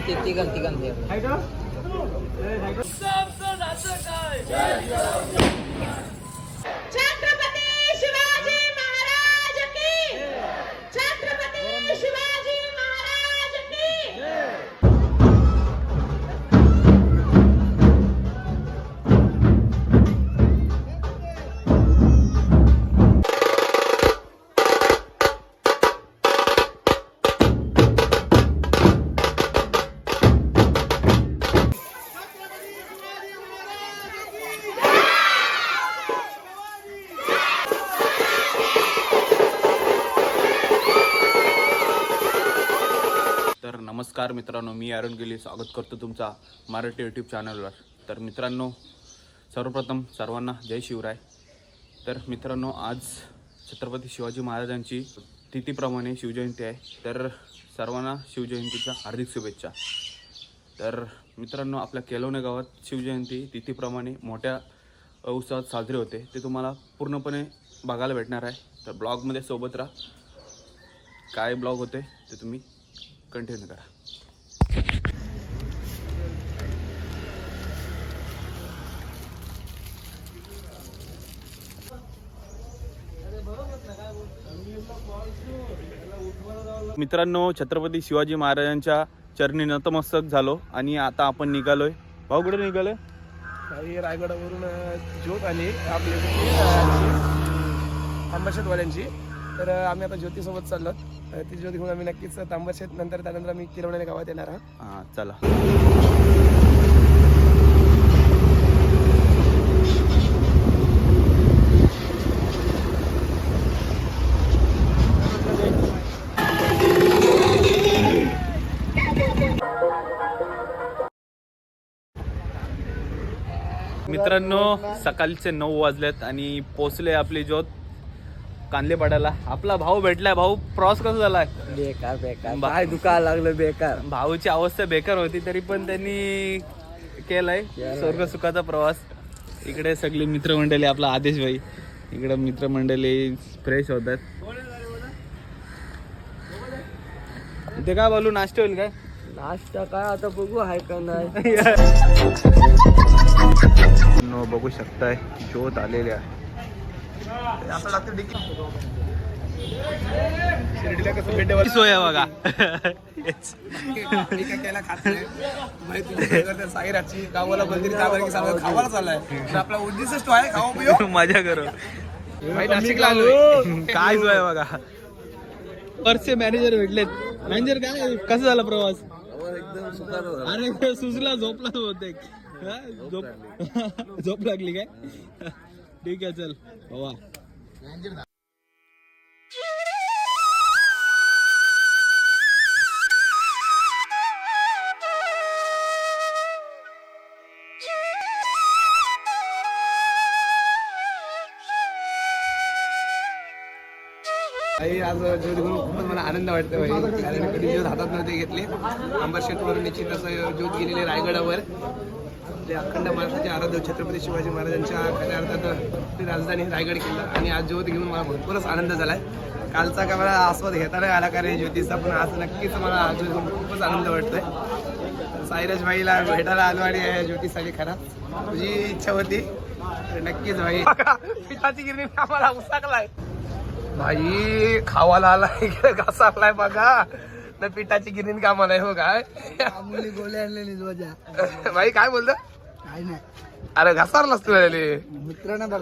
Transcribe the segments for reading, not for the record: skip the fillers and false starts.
छत्रपती शिवाजी महाराज की छत्रपती शिवाजी महाराज की नमस्कार मित्रांनो, मी अरुण गिली स्वागत करतो तुमचा मराठी यूट्यूब चॅनलवर. तर मित्रांनो, सर्वप्रथम सर्वांना जय शिवराय. तर मित्रांनो, आज छत्रपती शिवाजी महाराजांची तिथीप्रमाणे शिवजयंती आहे. तर सर्वांना शिवजयंतीच्या हार्दिक शुभेच्छा. तर मित्रांनो, आपल्या केलवणे गावात शिवजयंती तिथीप्रमाणे मोठ्या उत्साहात साजरी होते. ते तुम्हाला पूर्णपणे बघायला भेटणार आहे. तर ब्लॉगमध्ये सोबत राहा. काय ब्लॉग होते ते तुम्ही कंटिन्यू करा. मित्रांनो, छत्रपती शिवाजी महाराजांच्या चरणी नतमस्तक झालो आणि आता आपण निघालोय. भाऊ कुठे निघालोय? रायगडावरून ज्योत आली आपल्या तांबशेतवाल्यांची. तर आम्ही आता ज्योतीसोबत चाललो. ती ज्योत घेऊन आम्ही नक्कीच तांबशेत नंतर त्यानंतर आम्ही किरवणे गावात येणार आहोत. हां, चला. मित्रांनो, सकाळचे 9 वाजलेत आणि पोचले आपली ज्योत कांदलेपाड्याला. आपला भाऊ भेटलाय. भाऊ, प्रवास कसा झालाय? बेकार बेकार, काय दुखायला लागलं बेकार. भाऊची अवस्था बेकार होती तरी पण त्यांनी केलाय स्वर्ग सुखाचा प्रवास. इकडे सगळी मित्रमंडळी, आपला आदेश भाई इकडे मित्रमंडळी फ्रेश होतात. इथे काय बोलू, नाश्ता होईल काय? नाश्ता काय आता बघू आहे का नाही. बघू शकताय ज्योत आलेली आहे. सोय बघा. साईराची गावाला बंदिरी खावायला चाललाय. आपला उद्देशच तो आहे खावा पिऊ मजा करू. नाशिकला काय सोय बघा. परचे मॅनेजर भेटलेत. मॅनेजर, काय कसं झाला प्रवास? एकदम सुंदर. अरे सुचला, झोपला होते. झोप लागली काय? ठीक आहे, चल बाबा. आज ज्योत घेऊन खूपच मला आनंद वाटतो भाई. कारण कधी ज्योत हातात नव्हते घेतले. अंबरशेतवरून निश्चित असं ज्योत गेलेले रायगडावर. आपल्या अखंड महाराष्ट्राचे आराध्य छत्रपती शिवाजी महाराजांच्या खऱ्या अर्थात आपली राजधानी रायगड किल्ला. आणि आज ज्योत घेऊन मला भरपूरच आनंद झालाय. कालचा का मला आस्वाद घेता नाही आला का रे ज्योतीचा, पण आज नक्कीच मला ज्योत घेऊन खूपच आनंद वाटतोय. साईराज भाईला भेटायला आलो आणि ज्योतीसाठी खरा तुझी इच्छा होती तर नक्कीच भाई. पिठाची गिरणी आम्हाला उसाकलाय भाई, खावाला आलाय घासालाय बघा ना. पिठाची गिरणी कामाला आहे हो काय. गोळ्या आणलेली भाई, काय बोलतो? काय नाही. अरे घसारलाच तू मित्रांना बघ.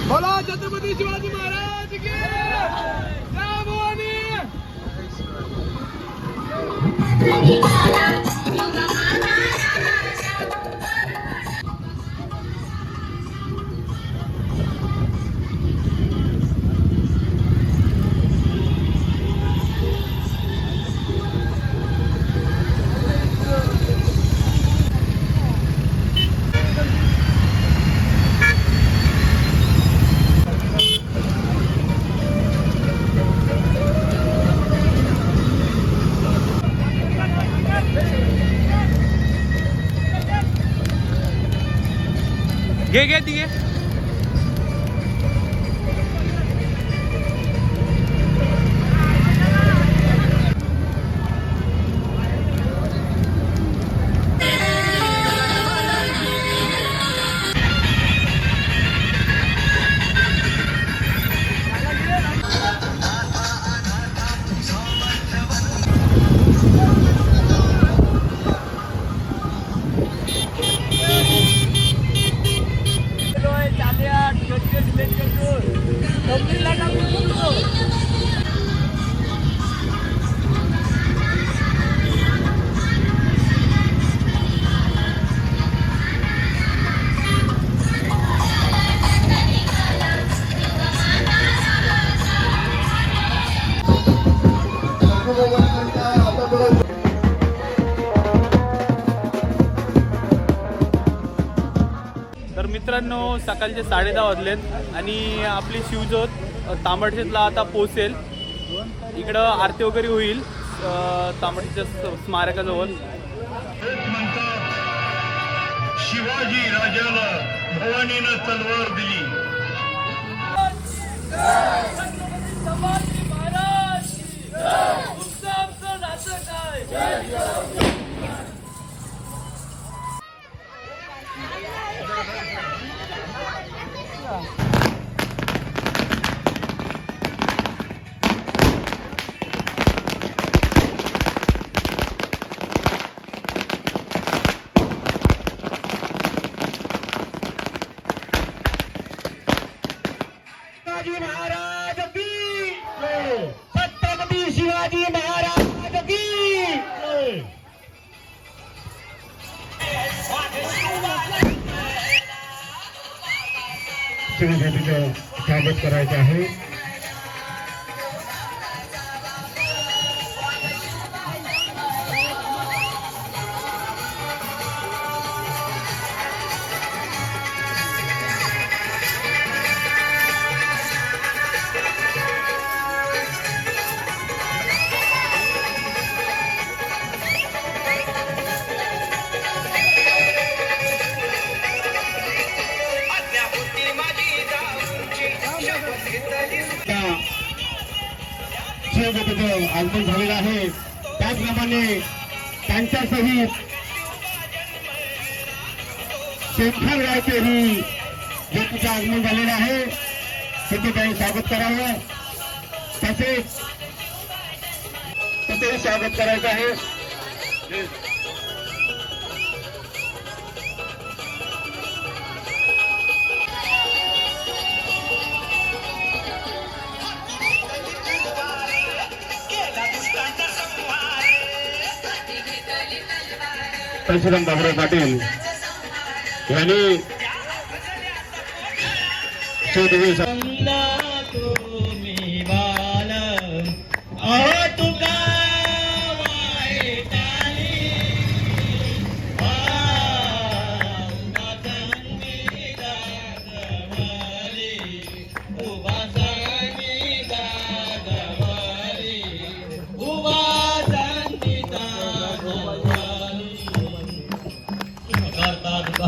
बोला छत्रपती शिवाजी महाराज की जय भवानी. घे घे ती घे. तर मित्रांनो सकाळचे 10:30 वाजलेत आणि आपली शिवज्योत तांबडशेतला आता पोचेल. इकडं आरती वगैरे होईल तांबडशेच्या स्मारकाजवळ. शिवाजी राजाला भवानीनं तलवार दिली. शिवाजी महाराज की छत्रपती शिवाजी महाराज की शिवजयंतीचं स्वागत करायचं आहे. शिवजयंतीचं आगमन झालेलं आहे. त्याचप्रमाणे त्यांच्या सहित शेखर रायतेही ज्योतीचं आगमन झालेलं आहे. तिथे काही स्वागत करावं तसेच स्वागत करायचं आहे. परशुराम बाबुराव पाटील यांनी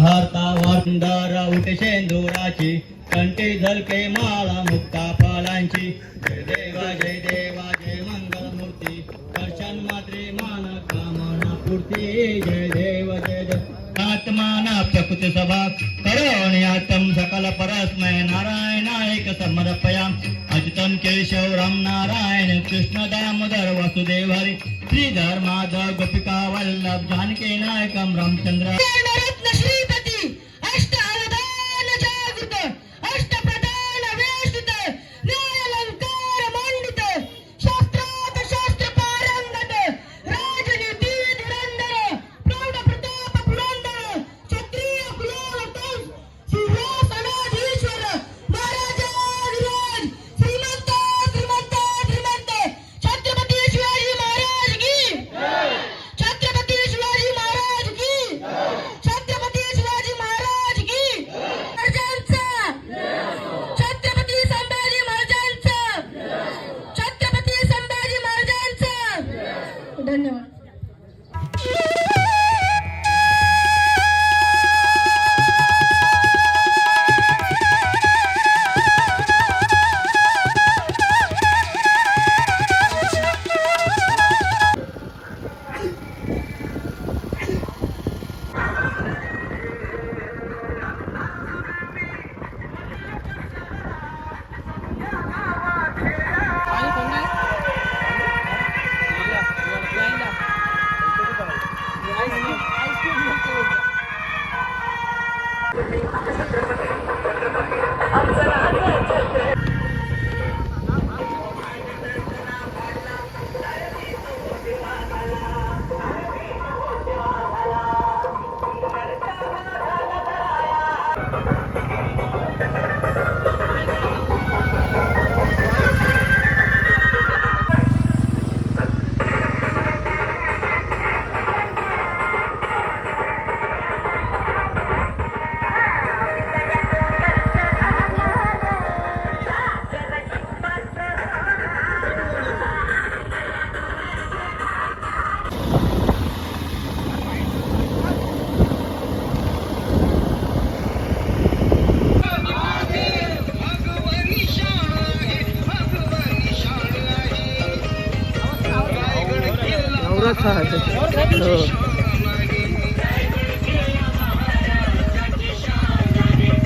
हरता वारंदार उठे शेंदुराची कंठी झलके माळा मुक्ता फळांची. जय देवा जय देवा जय मंगलमूर्ती दर्शन मात्रे मान कामना पूर्ती. जय देव जय देव आत्माना प्रकृती सभा करोण्यातम सकल परस्मय नारायणायक समर्पयाम. अच्युतम केशव राम नारायण कृष्ण दामोदर वासुदेव हरी श्रीधर माधव गोपिका वल्लभ जानकी नायकम रामचंद्र. श्रीपती अष्ट अवधान जागृत अष्ट प्रधान वेष्टित न्यायालंकार मंडित शास्त्रात शास्त्र पारंगत राजनीती धुरंधर प्रौढ प्रताप पुरंदर क्षत्रिय कुलोत्तम सिंहासनाधीश्वर महाराजाधिराज श्रीमंत श्रीमंत श्रीमंत छत्रपती शिवाजी महाराज की. छत्रपती शिवाजी महाराज की.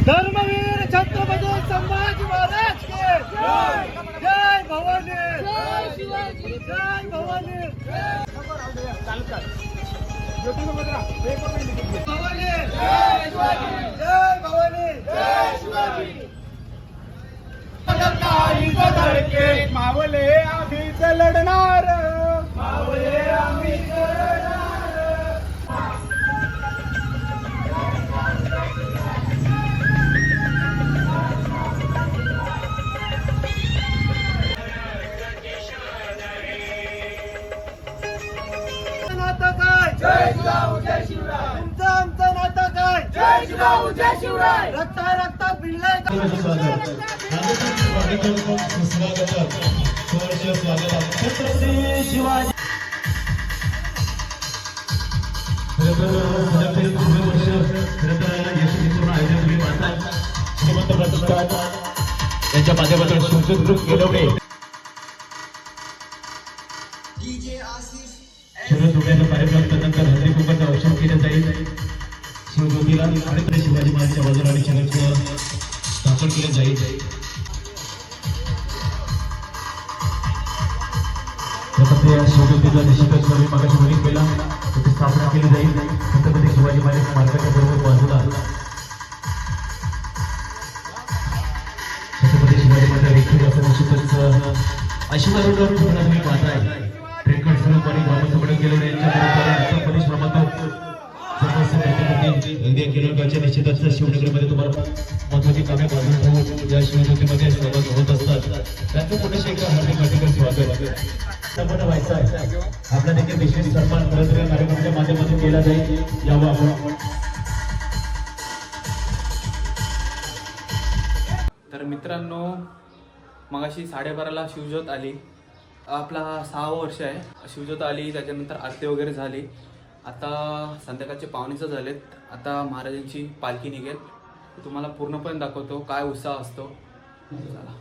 धर्मवीर छत्रपती संभाजी महाराज के जय भवानी, जय भवानी, जय भवानी. मावले आम्हीच लढणार, मावले आम्हीच लढणार. नातं काय? जय जिजाऊ जय शिवराय. तुमचं आमचं नातं काय? जय जिजाऊ जय शिवराय. रक्तात भिडलंय छत्रपती शिवाजी. श्रीमंत प्रतिष्ठान यांच्या माध्यमातून शिवसुद्रुक गेलवणे शिवसुद्रुकाचा कार्यक्रम त्यानंतर हजरी कुंभाचं औषध केलं जाईल. शिवज्योतीला आणि शिवाजी महाराजांच्या बाजूला आणि शरद स्थापन केलं जाईल. शिवज्योतीला निश्चितच मागाशी उल्लेख केला त्याची स्थापना केली जाईल. छत्रपती शिवाजी महाराज मार्गाच्या बरोबर बाजूला छत्रपती शिवाजी महाराज देखील असं निश्चितच आशीर्वाद तुम्ही पाहताय. ट्रेकड स्वरूप आणि बाबासाहेब गेलेले यांच्या परिश्रमातून केरळच्या निश्चितच शिवनगरीमध्ये तुम्हाला महत्वाची कामे बाजूला ठेवून या शिवज्योतीमध्ये सहभाग होत असतात. त्यांचं पुण्याचे एक हार्दिक हार्दिक स्वागत संपन्न व्हायचं आहे. आपला देखील विशेष सन्मान करत या कार्यक्रमाच्या माध्यमातून केला जाईल. यावं आपण. तर मित्रांनो, मगाशी 12:30ला शिवज्योत आली. आपला 6वं वर्ष आहे. शिवज्योत आली, त्याच्यानंतर आरती वगैरे झाली. आता संध्याकाळचे 5:45 झालेत. आता महाराजांची पालखी निघेल. तुम्हाला पूर्णपणे दाखवतो काय उत्साह असतो. चला.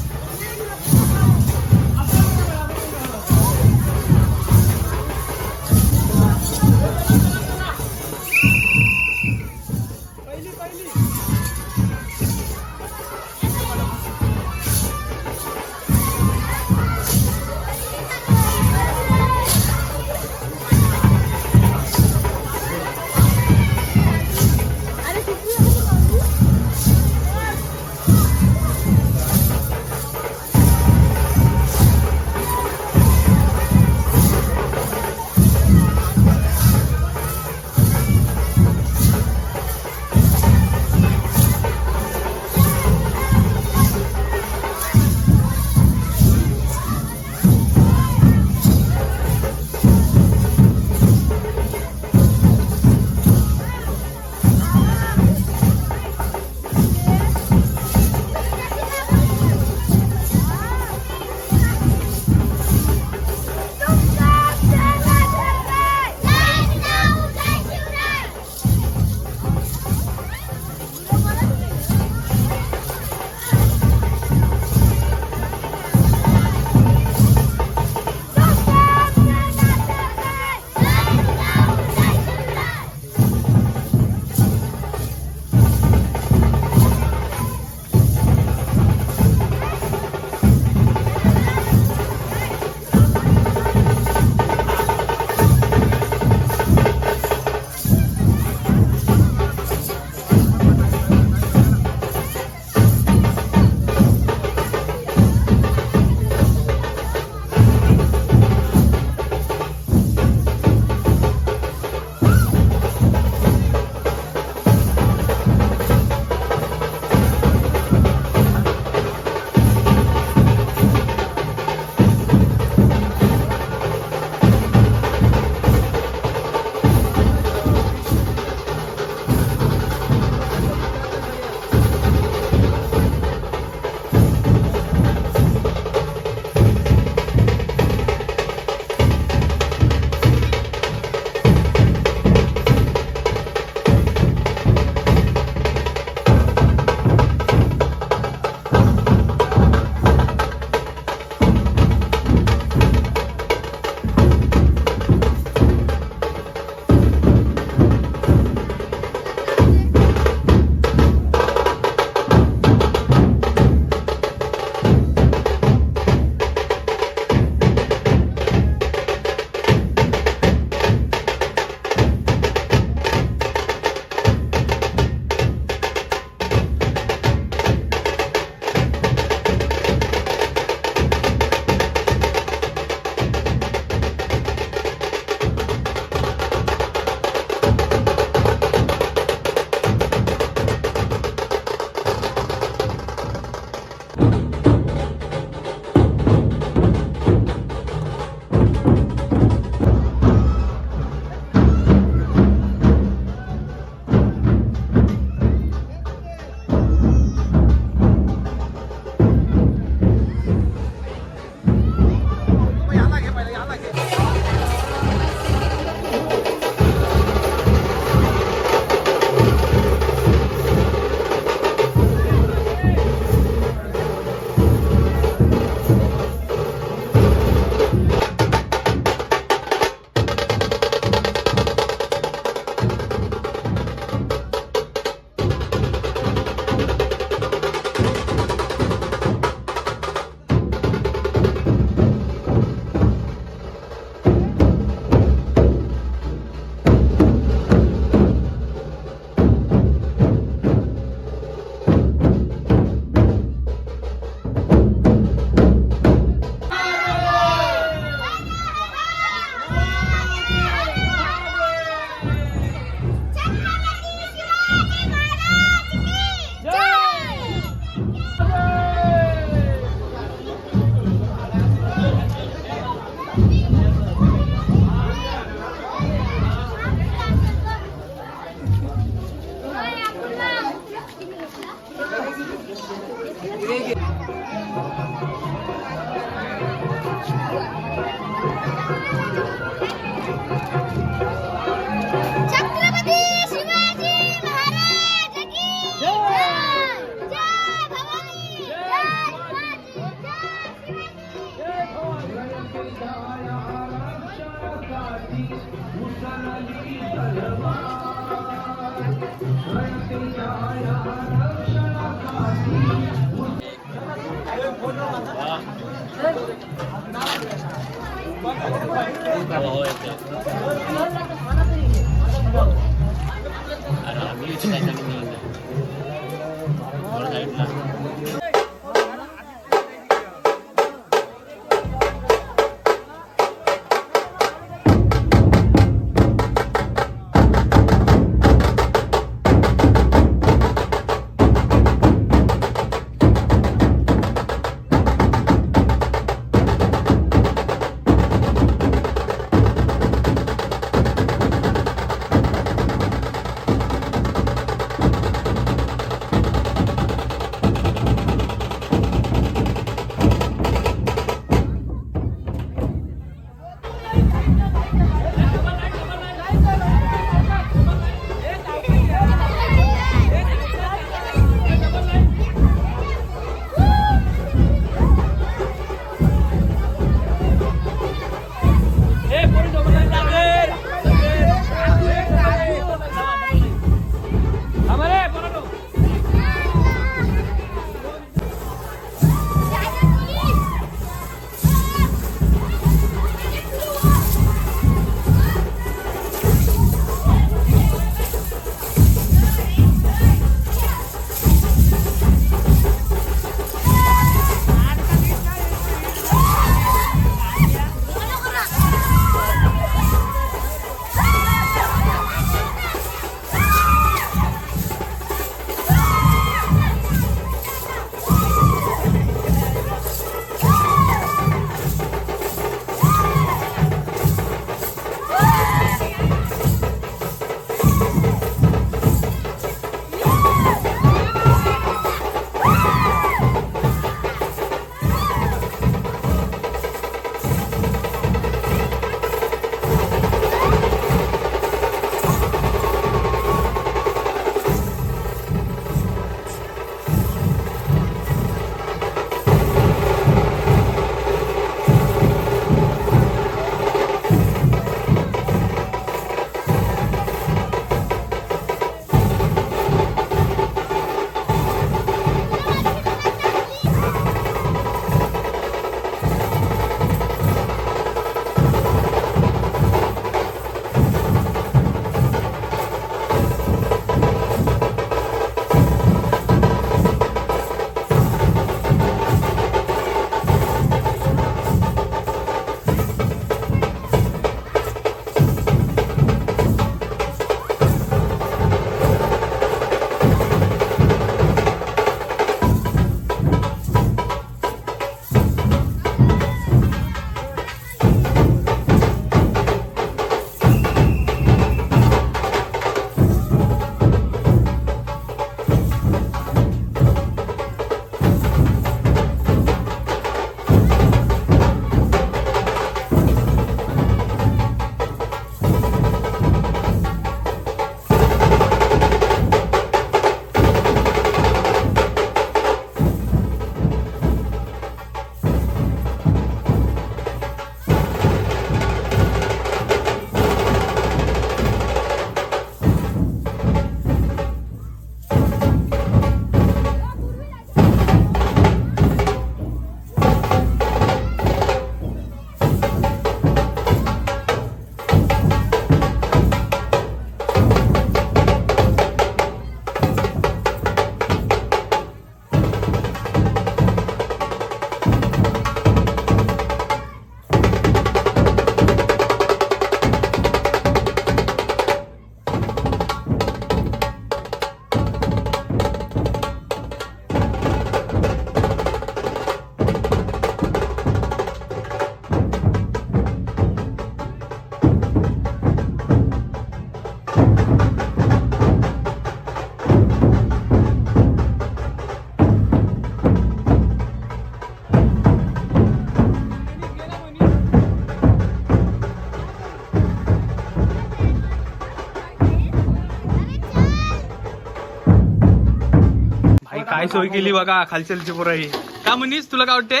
काय सोय केली बघा खालच्या पोराई. का म्हणीस तुला काय वाटते?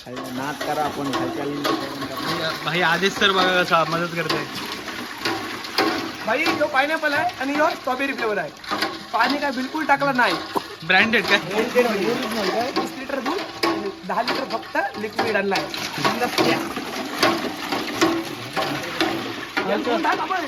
नाद करा आपण खालच्या भाई आदेश सर बघा कसा मदत करते. भाई जो पायनॅपल आहे आणि यो स्ट्रॉबेरी फ्लेवर आहे. पाणी काय बिलकुल टाकलं नाही. ब्रँडेड काय? 20 लिटर दूध 10 लिटर फक्त लिक्विड आणलाय. टाक आपण.